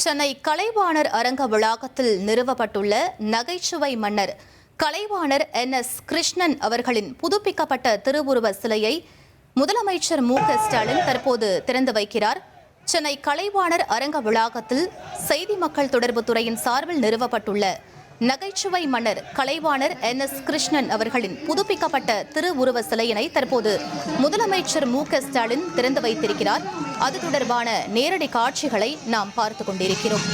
சென்னை கலைவாணர் அரங்க வளாகத்தில் நிறுவப்பட்டுள்ள நகைச்சுவை மன்னர் கலைவாணர் NS கிருஷ்ணன் அவர்களின் புதுப்பிக்கப்பட்ட திருவுருவ சிலையை முதலமைச்சர் மு.க.ஸ்டாலின் தற்போது திறந்து வைக்கிறார். சென்னை கலைவாணர் அரங்க வளாகத்தில் செய்தி மக்கள் தொடர்பு துறையின் சார்பில் நிறுவப்பட்டுள்ள நகைச்சுவை மன்னர் கலைவாணர் NS கிருஷ்ணன் அவர்களின் புதுப்பிக்கப்பட்ட திருவுருவ சிலையினை தற்போது முதலமைச்சர் மு.க.ஸ்டாலின் திறந்து வைத்திருக்கிறார். அது தொடர்பான நேரடி காட்சிகளை நாம் பார்த்துக் கொண்டிருக்கிறோம்.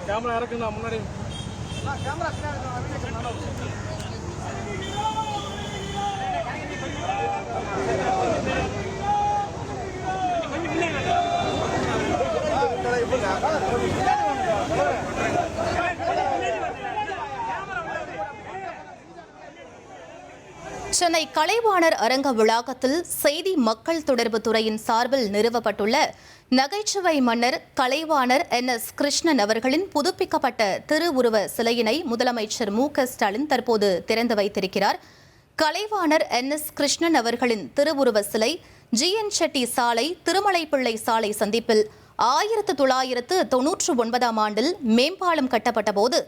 கேமரா இருக்குங்க முன்னாடி சென்னை கலைவாணர் அரங்க வளாகத்தில் செய்தி மக்கள் தொடர்பு துறையின் சார்பில் நிறுவப்பட்டுள்ள நகைச்சுவை மன்னர் கலைவாணர் NS கிருஷ்ணன் அவர்களின் புதுப்பிக்கப்பட்ட திருவுருவ சிலையினை முதலமைச்சர் மு.க.ஸ்டாலின் தற்போது திறந்து வைத்திருக்கிறார். கலைவாணர் NS கிருஷ்ணன் அவர்களின் திருவுருவ சிலை GN செட்டி சாலை திருமலைப்பிள்ளை சாலை சந்திப்பில் 1999ஆம் ஆண்டில் மேம்பாலம் கட்டப்பட்ட போது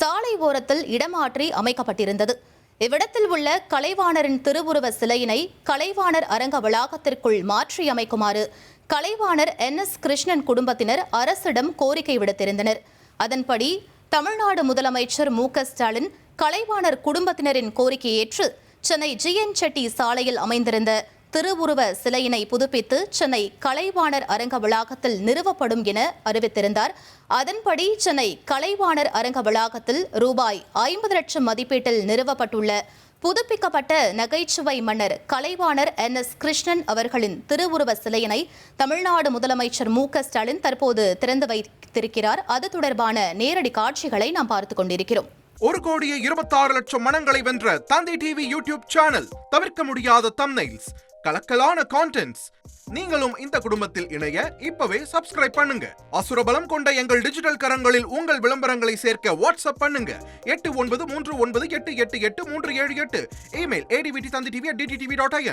சாலை ஓரத்தில் இடமாற்றி அமைக்கப்பட்டிருந்தது. இவ்விடத்தில் உள்ள கலைவாணரின் திருவுருவ சிலையினை கலைவாணர் அரங்க வளாகத்திற்குள் மாற்றி அமைக்குமாறு கலைவாணர் NS கிருஷ்ணன் குடும்பத்தினர் அரசிடம் கோரிக்கை விடுத்திருந்தனர். அதன்படி தமிழ்நாடு முதலமைச்சர் மு.க.ஸ்டாலின் கலைவாணர் குடும்பத்தினரின் கோரிக்கையை ஏற்று சென்னை GN செட்டி சாலையில் அமைந்திருந்த திருவுருவ சிலையினை புதுப்பித்து சென்னை கலைவாணர் அரங்க வளாகத்தில் நிறுவப்படும் என அறிவித்திருந்தார். அதன்படி சென்னை கலைவாணர் அரங்க வளாகத்தில் ரூபாய் 50 லட்சம் மதிப்பீட்டில் நிறுவப்பட்டுள்ள புதுப்பிக்கப்பட்ட நகைச்சுவை மன்னர் கலைவாணர் NS கிருஷ்ணன் அவர்களின் திருவுருவ சிலையினை தமிழ்நாடு முதலமைச்சர் மு.க.ஸ்டாலின் தற்போது திறந்து வைத்திருக்கிறார். அது தொடர்பான நேரடி காட்சிகளை நாம் பார்த்துக் கொண்டிருக்கிறோம். 1,26,00,000 மனங்களை வென்ற தந்தி டிவி யூடியூப் சேனல். தவிர்க்க முடியாத தம்ப்நெயில்ஸ், கலக்கலான கான்டென்ட்ஸ். நீங்களும் இந்த குடும்பத்தில் இணைய இப்பவே சப்ஸ்கிரைப் பண்ணுங்க. அசுரபலம் கொண்ட எங்கள் டிஜிட்டல் கரங்களில் உங்கள் விளம்பரங்களை சேர்க்க வாட்ஸ்அப் பண்ணுங்க. 8939888838. Email advtthanditv@dttv.in.